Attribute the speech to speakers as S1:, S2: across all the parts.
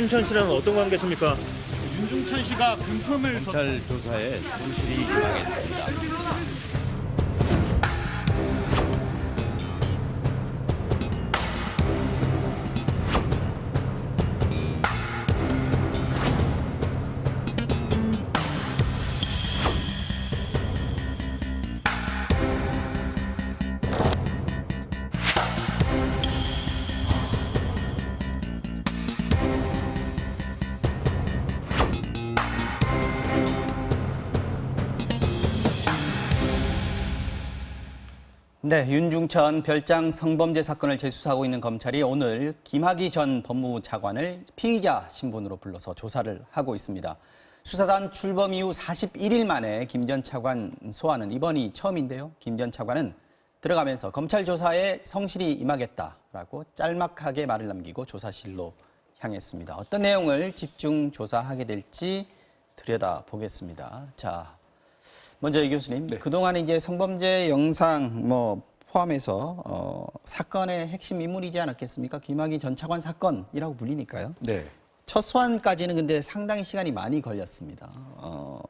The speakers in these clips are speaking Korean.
S1: 윤중천 씨랑은 어떤 관계십니까?
S2: 윤중천 씨가 금품을
S3: 검찰 조사에 성실히 임하겠습니다.
S4: 네, 윤중천 별장 성범죄 사건을 재수사하고 있는 검찰이 오늘 김학의 전 법무부 차관을 피의자 신분으로 불러서 조사를 하고 있습니다. 수사단 출범 이후 41일 만에 김 전 차관 소환은 이번이 처음인데요. 김 전 차관은 들어가면서 검찰 조사에 성실히 임하겠다라고 짤막하게 말을 남기고 조사실로 향했습니다. 어떤 내용을 집중 조사하게 될지 들여다보겠습니다. 자, 먼저 이 교수님, 그동안 이제 성범죄 영상 포함해서 사건의 핵심 인물이지 않았겠습니까? 김학의 전 차관 사건이라고 불리니까요.
S3: 네.
S4: 첫 소환까지는 근데 상당히 시간이 많이 걸렸습니다.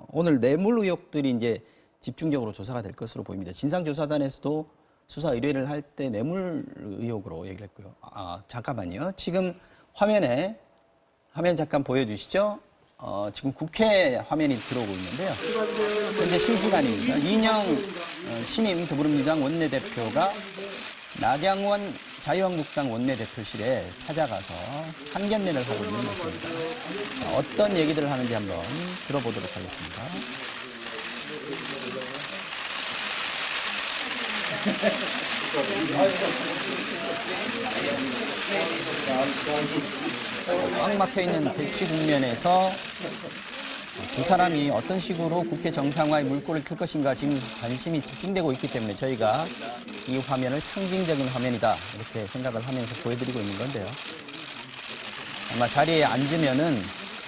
S4: 오늘 뇌물 의혹들이 이제 집중적으로 조사가 될 것으로 보입니다. 진상조사단에서도 수사 의뢰를 할 때 뇌물 의혹으로 얘기를 했고요. 잠깐만요. 지금 화면 잠깐 보여주시죠. 지금 국회 화면이 들어오고 있는데요. 현재 실시간입니다. 이인영 신임 더불어민주당 원내대표가 나경원 자유한국당 원내대표실에 찾아가서 상견례를 하고 있는 모습입니다. 어떤 얘기들을 하는지 한번 들어보도록 하겠습니다. 꽉 막혀있는 대치 국면에서 두 사람이 어떤 식으로 국회 정상화의 물꼬를 틀 것인가 지금 관심이 집중되고 있기 때문에 저희가 이 화면을 상징적인 화면이다 이렇게 생각을 하면서 보여드리고 있는 건데요. 아마 자리에 앉으면은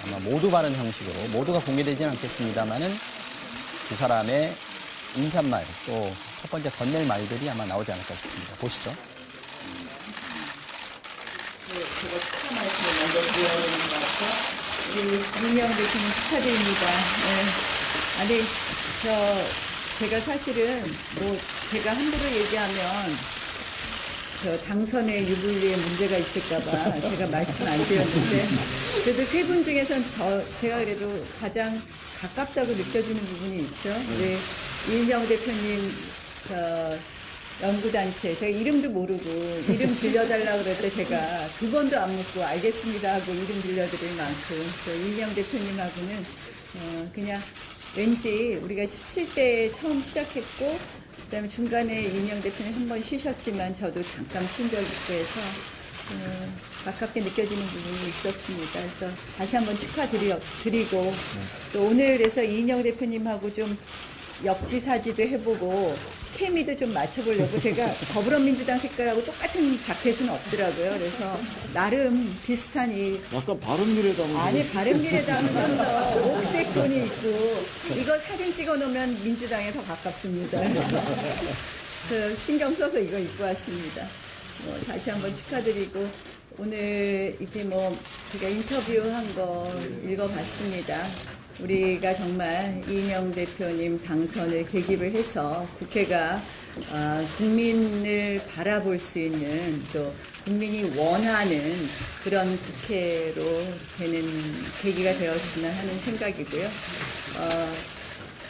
S4: 아마 모두 발언 형식으로 모두가 공개되지는 않겠습니다만은 두 사람의 인사말 또 첫 번째 건넬 말들이 아마 나오지 않을까 싶습니다. 보시죠.
S5: 제가 축하 말씀을 먼저 드려야 되는 것 같아요. 우리 이인영 대표님 축하드립니다. 제가 사실은 제가 함부로 얘기하면 당선의 유불리에 문제가 있을까봐 제가 말씀 안 드렸는데 그래도 세 분 중에선 제가 그래도 가장 가깝다고 느껴지는 부분이 있죠. 우리 이인영 대표님 연구단체, 제가 이름도 모르고 이름 들려달라고 그럴 때 제가 두 번도 안 묻고 알겠습니다 하고 이름 들려드릴 만큼 이인영 대표님하고는 그냥 왠지 우리가 17대 처음 시작했고 그다음에 중간에 이인영 대표님 한 번 쉬셨지만 저도 잠깐 쉰 적이 있고 해서 가깝게 느껴지는 부분이 있었습니다. 그래서 다시 한번 축하드리고 또 오늘 그래서 이인영 대표님하고 좀 역지사지도 해보고 케미도 좀 맞춰보려고 제가 더불어민주당 색깔하고 똑같은 자켓은 없더라고요. 그래서 나름 비슷한
S2: 약간 바른미래당
S5: 아니 바른미래당은 좀 더 옥색 톤이 있고 이거 사진 찍어놓으면 민주당에 더 가깝습니다. 그래서 저 신경 써서 이거 입고 왔습니다. 다시 한번 축하드리고 오늘 이제 제가 인터뷰한 거 읽어봤습니다. 우리가 정말 이인영 대표님 당선을 계기로 해서 국회가 국민을 바라볼 수 있는 또 국민이 원하는 그런 국회로 되는 계기가 되었으면 하는 생각이고요.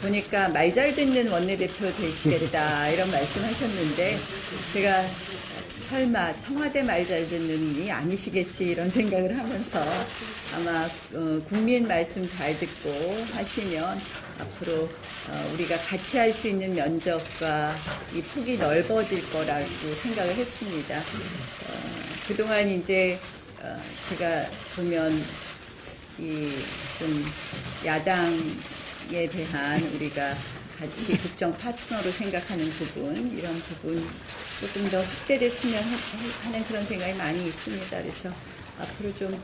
S5: 보니까 말 잘 듣는 원내대표 되시겠다 이런 말씀하셨는데 제가 설마 청와대 말 잘 듣는이 아니시겠지 이런 생각을 하면서 아마 국민 말씀 잘 듣고 하시면 앞으로 우리가 같이 할 수 있는 면접과 이 폭이 넓어질 거라고 생각을 했습니다. 그동안 이제 제가 보면 이 좀 야당에 대한 우리가 같이 국정 파트너로 생각하는 부분, 이런 부분 조금 더 확대됐으면 하는 그런 생각이 많이 있습니다. 그래서 앞으로 좀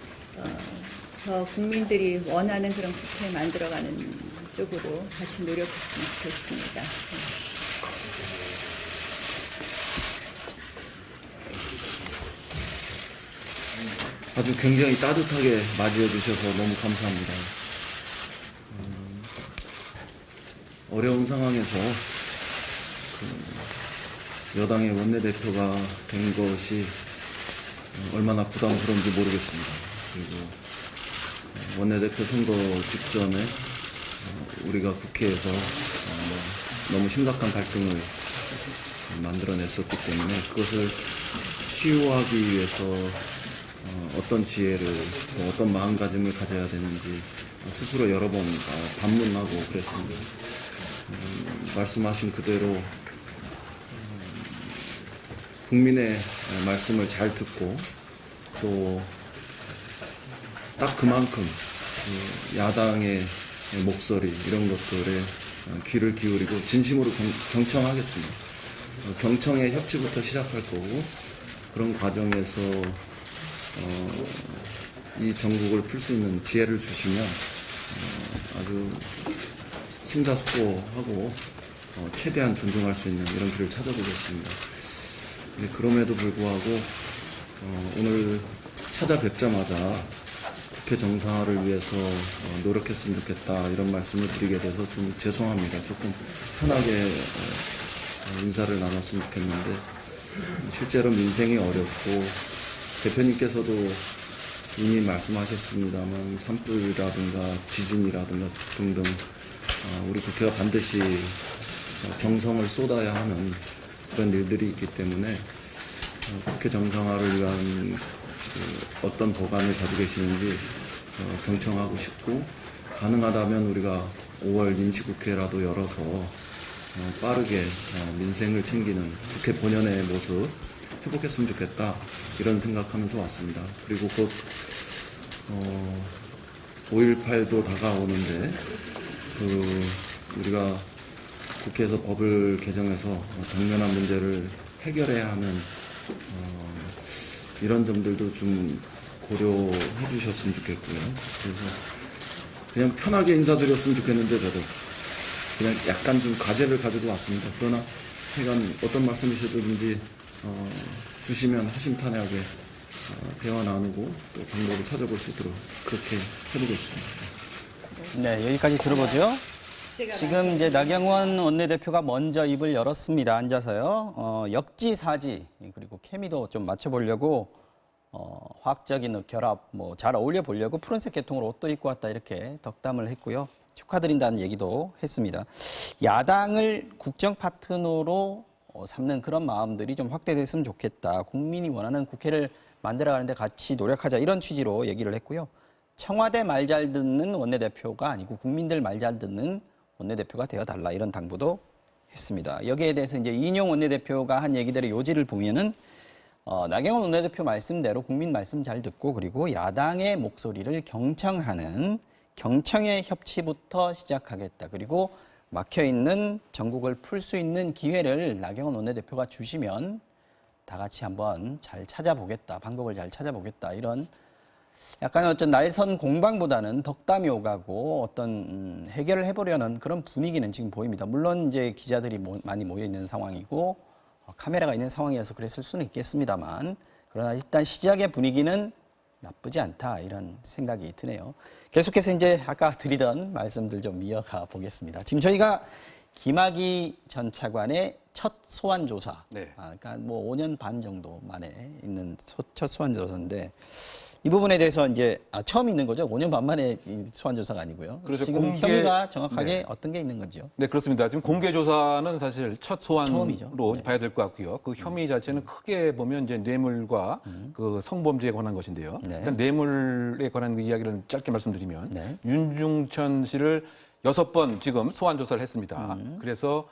S5: 더 국민들이 원하는 그런 국회 만들어가는 쪽으로 같이 노력했으면 좋겠습니다.
S1: 아주 굉장히 따뜻하게 맞이해 주셔서 너무 감사합니다. 어려운 상황에서 여당의 원내대표가 된 것이 얼마나 부담스러운지 모르겠습니다. 그리고 원내대표 선거 직전에 우리가 국회에서 너무 심각한 갈등을 만들어냈었기 때문에 그것을 치유하기 위해서 어떤 지혜를 또 어떤 마음가짐을 가져야 되는지 스스로 여러 번 반문하고 그랬습니다. 말씀하신 그대로 국민의 말씀을 잘 듣고 또 딱 그만큼 야당의 목소리 이런 것들에 귀를 기울이고 진심으로 경청하겠습니다. 경청의 협치부터 시작할 거고 그런 과정에서 이 전국을 풀 수 있는 지혜를 주시면 아주 심사숙고하고 최대한 존중할 수 있는 이런 길을 찾아보겠습니다. 그럼에도 불구하고 오늘 찾아뵙자마자 국회 정상화를 위해서 노력했으면 좋겠다 이런 말씀을 드리게 돼서 좀 죄송합니다. 조금 편하게 인사를 나눴으면 좋겠는데 실제로 민생이 어렵고 대표님께서도 이미 말씀하셨습니다만 산불이라든가 지진이라든가 등등 우리 국회가 반드시 정성을 쏟아야 하는 그런 일들이 있기 때문에 국회 정상화를 위한 어떤 법안을 가지고 계시는지 경청하고 싶고 가능하다면 우리가 5월 임시국회라도 열어서 빠르게 민생을 챙기는 국회 본연의 모습 회복했으면 좋겠다 이런 생각하면서 왔습니다. 그리고 곧 5.18도 다가오는데 우리가 국회에서 법을 개정해서 당면한 문제를 해결해야 하는 이런 점들도 좀 고려해 주셨으면 좋겠고요. 그래서 그냥 편하게 인사드렸으면 좋겠는데 저도 그냥 약간 좀 과제를 가지고 왔습니다. 그러나 하여간 어떤 말씀이시든지 주시면 허심탄회하게 대화 나누고 또 방법을 찾아볼 수 있도록 그렇게 해보겠습니다.
S4: 네, 여기까지 들어보죠. 지금 이제 나경원 원내대표가 먼저 입을 열었습니다. 앉아서요. 역지사지 그리고 케미도 좀 맞춰보려고 화학적인 결합 뭐 잘 어울려 보려고 푸른색 계통으로 옷도 입고 왔다 이렇게 덕담을 했고요. 축하드린다는 얘기도 했습니다. 야당을 국정 파트너로 삼는 그런 마음들이 좀 확대됐으면 좋겠다. 국민이 원하는 국회를 만들어가는데 같이 노력하자 이런 취지로 얘기를 했고요. 청와대 말 잘 듣는 원내대표가 아니고 국민들 말 잘 듣는 원내대표가 되어달라 이런 당부도 했습니다. 여기에 대해서 이제 이인용 원내대표가 한 얘기들의 요지를 보면은 나경원 원내대표 말씀대로 국민 말씀 잘 듣고 그리고 야당의 목소리를 경청하는 경청의 협치부터 시작하겠다. 그리고 막혀있는 전국을 풀 수 있는 기회를 나경원 원내대표가 주시면 다 같이 한번 잘 찾아보겠다. 방법을 잘 찾아보겠다. 이런 약간 어떤 날선 공방보다는 덕담이 오가고 어떤 해결을 해보려는 그런 분위기는 지금 보입니다. 물론 이제 기자들이 많이 모여 있는 상황이고 카메라가 있는 상황이어서 그랬을 수는 있겠습니다만 그러나 일단 시작의 분위기는 나쁘지 않다 이런 생각이 드네요. 계속해서 이제 아까 드리던 말씀들 좀 이어가 보겠습니다. 지금 저희가 김학의 전 차관의 첫 소환 조사, 그러니까 뭐 5년 반 정도 만에 있는 첫 소환 조사인데 이 부분에 대해서 이제 처음 있는 거죠. 5년 반 만에 소환 조사가 아니고요.
S6: 그렇죠.
S4: 지금 혐의가 정확하게 어떤 게 있는 건지요?
S6: 네, 그렇습니다. 지금 공개 조사는 사실 첫 소환으로
S4: 처음이죠.
S6: 봐야 될 것 같고요. 그 혐의 자체는 크게 보면 이제 뇌물과 그 성범죄에 관한 것인데요. 일단 뇌물에 관한 그 이야기를 짧게 말씀드리면 윤중천 씨를 6번 지금 소환 조사를 했습니다. 그래서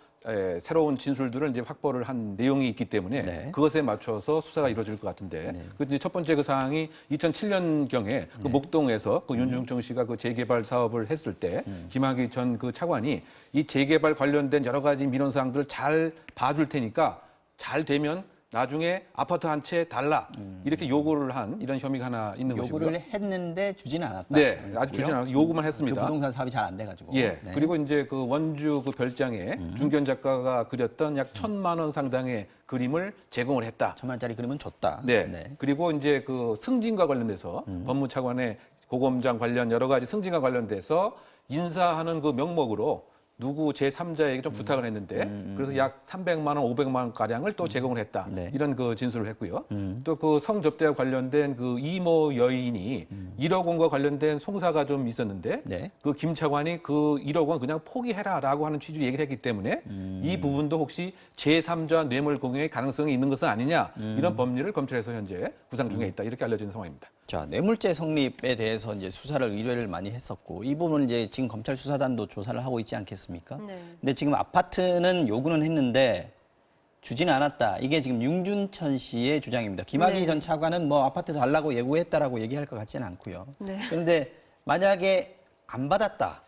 S6: 새로운 진술들을 이제 확보를 한 내용이 있기 때문에 그것에 맞춰서 수사가 이루어질 것 같은데 그 이제 첫 번째 그 사항이 2007년경에 그 목동에서 그 윤중천 씨가 그 재개발 사업을 했을 때 김학의 전 그 차관이 이 재개발 관련된 여러 가지 민원 사항들을 잘 봐줄 테니까 잘 되면 나중에 아파트 한 채 달라 이렇게 요구를 한 이런 혐의가 하나 있는 것이고요.
S4: 요구를 했는데 주지는 않았다.
S6: 네, 아직 주진 않았고 요구만
S4: 그
S6: 했습니다.
S4: 부동산 사업이 잘 안 돼가지고.
S6: 예.
S4: 네.
S6: 그리고 이제 그 원주 그 별장에 중견 작가가 그렸던 약 1,000만 원 상당의 그림을 제공을 했다.
S4: 1,000만 원짜리 그림은 줬다.
S6: 네. 그리고 이제 그 승진과 관련돼서 법무차관의 고검장 관련 여러 가지 승진과 관련돼서 인사하는 그 명목으로 누구 제3자에게 좀 부탁을 했는데 그래서 약 300만 원, 500만 원 가량을 또 제공을 했다.
S4: 네.
S6: 이런 그 진술을 했고요. 또 그 성접대와 관련된 그 이모 여인이 1억 원과 관련된 송사가 좀 있었는데
S4: 네.
S6: 그 김 차관이 그 1억 원 그냥 포기해라라고 하는 취지로 얘기를 했기 때문에 이 부분도 혹시 제3자 뇌물 공여의 가능성이 있는 것은 아니냐 이런 법리를 검찰에서 현재 구상 중에 있다 이렇게 알려지는 상황입니다.
S4: 자, 뇌물죄 성립에 대해서 이제 수사를 의뢰를 많이 했었고 이 부분은 이제 지금 검찰 수사단도 조사를 하고 있지 않겠습니까?
S7: 네.
S4: 근데 지금 아파트는 요구는 했는데 주지는 않았다. 이게 지금 윤중천 씨의 주장입니다. 김학의
S7: 네.
S4: 전 차관은 뭐 아파트 달라고 예고했다라고 얘기할 것 같지는 않고요.
S7: 네.
S4: 그런데 만약에 안 받았다.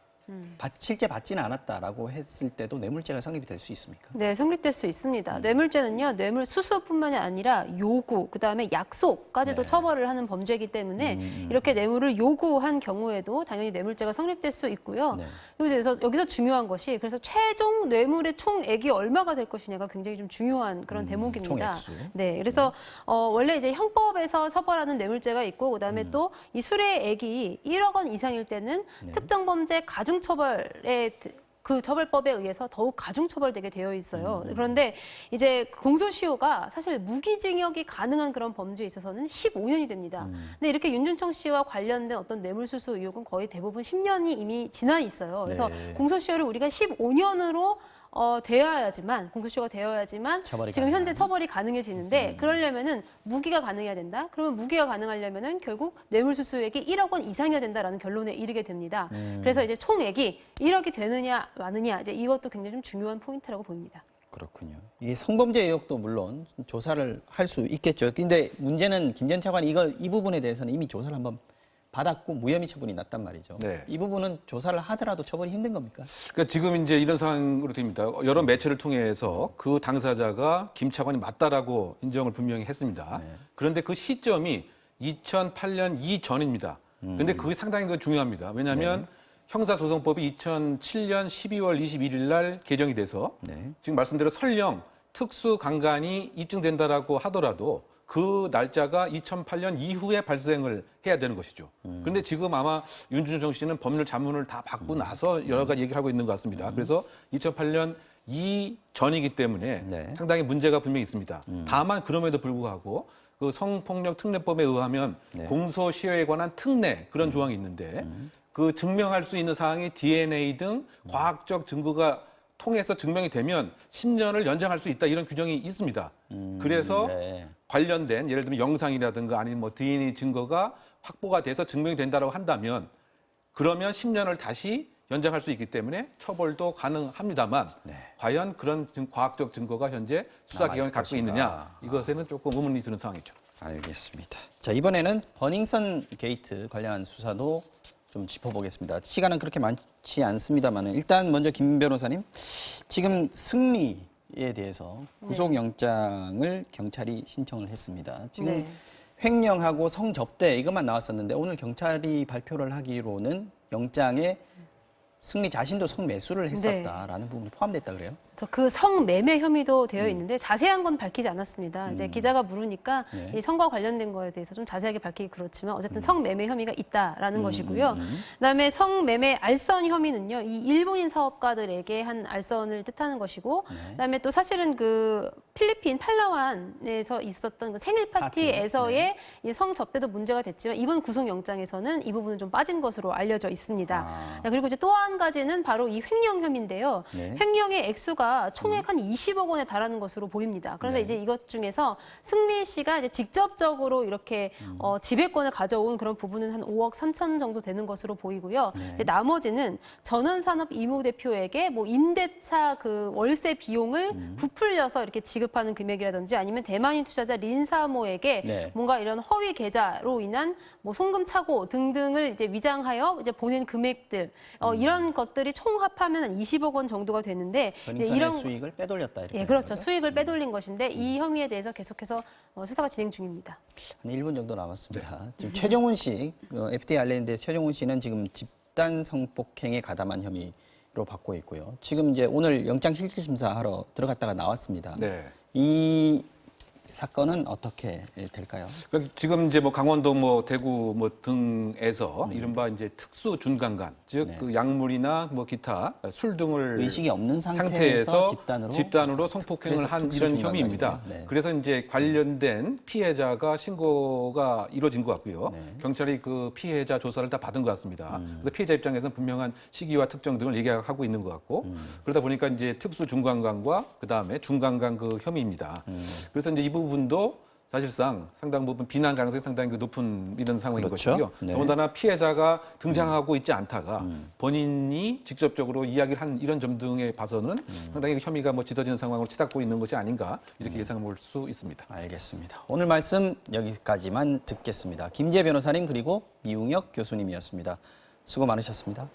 S4: 실제 받지는 않았다라고 했을 때도 뇌물죄가 성립이 될 수 있습니까?
S7: 네, 성립될 수 있습니다. 뇌물죄는요, 뇌물 수수뿐만이 아니라 요구, 그다음에 약속까지도
S4: 네.
S7: 처벌을 하는 범죄이기 때문에 이렇게 뇌물을 요구한 경우에도 당연히 뇌물죄가 성립될 수 있고요.
S4: 네.
S7: 그래서 여기서 중요한 것이 그래서 최종 뇌물의 총액이 얼마가 될 것이냐가 굉장히 좀 중요한 그런 대목입니다.
S4: 총액수.
S7: 네, 그래서 원래 이제 형법에서 처벌하는 뇌물죄가 있고 그다음에 또 이 수뢰액이 1억 원 이상일 때는 특정 범죄 가중 처벌에 그 처벌법에 의해서 더욱 가중 처벌되게 되어 있어요. 그런데 이제 공소시효가 사실 무기징역이 가능한 그런 범죄에 있어서는 15년이 됩니다. 근데 이렇게 윤준청 씨와 관련된 어떤 뇌물수수 의혹은 거의 대부분 10년이 이미 지나 있어요. 그래서
S4: 네.
S7: 공소시효를 우리가 15년으로 되어야지만 공소시효가 되어야지만
S4: 처벌이
S7: 지금 현재
S4: 가능한.
S7: 처벌이 가능해지는데 그러려면은 무기가 가능해야 된다. 그러면 무기가 가능하려면은 결국 뇌물수수액이 1억 원 이상이어야 된다라는 결론에 이르게 됩니다. 그래서 이제 총액이 1억이 되느냐 마느냐 이제 이것도 굉장히 좀 중요한 포인트라고 보입니다.
S4: 그렇군요. 이게 성범죄 의혹도 물론 조사를 할 수 있겠죠. 근데 문제는 김 전 차관이 이 부분에 대해서는 이미 조사를 한번 받았고 무혐의 처분이 났단 말이죠.
S6: 네.
S4: 이 부분은 조사를 하더라도 처벌이 힘든 겁니까?
S6: 그러니까 지금 이제 이런 상황으로 됩니다. 여러 매체를 통해서 그 당사자가 김 차관이 맞다라고 인정을 분명히 했습니다.
S4: 네.
S6: 그런데 그 시점이 2008년 이전입니다. 근데 그게 상당히 중요합니다. 왜냐하면 형사소송법이 2007년 12월 21일 날 개정이 돼서
S4: 네.
S6: 지금 말씀대로 설령 특수강간이 입증된다라고 하더라도 그 날짜가 2008년 이후에 발생을 해야 되는 것이죠. 그런데 지금 아마 윤준청 씨는 법률 자문을 다 받고 나서 여러 가지 얘기를 하고 있는 것 같습니다. 그래서 2008년 이전이기 때문에
S4: 네.
S6: 상당히 문제가 분명히 있습니다. 다만 그럼에도 불구하고 그 성폭력 특례법에 의하면
S4: 네.
S6: 공소시효에 관한 특례 그런 조항이 있는데 그 증명할 수 있는 사항이 DNA 등 과학적 증거가 통해서 증명이 되면 10년을 연장할 수 있다 이런 규정이 있습니다. 그래서
S4: 네.
S6: 관련된 예를 들면 영상이라든가 아니면 뭐 DNA 증거가 확보가 돼서 증명이 된다고 한다면 그러면 10년을 다시 연장할 수 있기 때문에 처벌도 가능합니다만 과연 그런 과학적 증거가 현재 수사기관이 갖고 있느냐 이것에는 조금 의문이 드는 상황이죠.
S4: 알겠습니다. 자, 이번에는 버닝썬 게이트 관련한 수사도 좀 짚어보겠습니다. 시간은 그렇게 많지 않습니다만 일단 먼저 김 변호사님, 지금 승리에 대해서 구속영장을 경찰이 신청을 했습니다. 지금
S7: 네.
S4: 횡령하고 성접대 이것만 나왔었는데 오늘 경찰이 발표를 하기로는 영장에 승리 자신도 성매수를 했었다라는 부분이 포함됐다 그래요?
S7: 그래서 그 성매매 혐의도 되어 있는데 자세한 건 밝히지 않았습니다. 이제 기자가 물으니까
S4: 네.
S7: 이 성과 관련된 거에 대해서 좀 자세하게 밝히기 그렇지만 어쨌든 성매매 혐의가 있다라는 것이고요. 그다음에 성매매 알선 혐의는요, 이 일본인 사업가들에게 한 알선을 뜻하는 것이고, 그다음에 또 사실은 그 필리핀 팔라완에서 있었던 그 생일 파티에서의 이 성접대도 문제가 됐지만 이번 구속영장에서는 이 부분은 좀 빠진 것으로 알려져 있습니다. 그리고 이제 또 한 가지는 바로 이 횡령 혐의인데요.
S4: 네.
S7: 횡령의 액수가 총액 한 20억 원에 달하는 것으로 보입니다. 그런데 이제 이것 중에서 승리 씨가 이제 직접적으로 이렇게 지배권을 가져온 그런 부분은 한 5억 3천 정도 되는 것으로 보이고요. 이제 나머지는 전원산업 이모 대표에게 뭐 임대차 그 월세 비용을 부풀려서 이렇게 지급하는 금액이라든지 아니면 대만인 투자자 린사모에게
S4: 네.
S7: 뭔가 이런 허위 계좌로 인한 뭐 송금 착오 등등을 이제 위장하여 이제 보낸 금액들 이런 이런 것들이 총 합하면 한 20억 원 정도가 되는데
S4: 은행선의 수익을 빼돌렸다 이렇게.
S7: 예, 그렇죠. 수익을 빼돌린 것인데 이 혐의에 대해서 계속해서 수사가 진행 중입니다.
S4: 한 1분 정도 남았습니다. 지금 최종훈 씨, FTA 알렌드 최종훈 씨는 지금 집단 성폭행에 가담한 혐의로 받고 있고요. 지금 이제 오늘 영장실질심사 하러 들어갔다가 나왔습니다.
S6: 네.
S4: 이 사건은 어떻게 될까요?
S6: 그러니까 지금 이제 뭐 강원도 뭐 대구 뭐 등에서 이른바 이제 특수 준강간, 즉 그 약물이나 뭐 기타 술 등을
S4: 의식이 없는 상태에서
S6: 집단으로 성폭행을 한
S4: 특수
S6: 이런
S4: 준강간이네요.
S6: 혐의입니다.
S4: 네.
S6: 그래서 이제 관련된 피해자가 신고가 이루어진 것 같고요.
S4: 네.
S6: 경찰이 그 피해자 조사를 다 받은 것 같습니다. 그래서 피해자 입장에서는 분명한 시기와 특정 등을 얘기하고 있는 것 같고 그러다 보니까 이제 특수 준강간과 그 다음에 중강간 그 혐의입니다. 그래서 이제 이 부분도 사실상 상당 부분 비난 가능성이 상당히 높은 이런 상황인
S4: 그렇죠.
S6: 것이고요.
S4: 네.
S6: 더군다나 피해자가 등장하고 있지 않다가 본인이 직접적으로 이야기를 한 이런 점 등에 봐서는 상당히 혐의가 뭐 짙어지는 상황으로 치닫고 있는 것이 아닌가 이렇게 예상해 볼 수 있습니다.
S4: 알겠습니다. 오늘 말씀 여기까지만 듣겠습니다. 김재 변호사님 그리고 이웅혁 교수님이었습니다. 수고 많으셨습니다.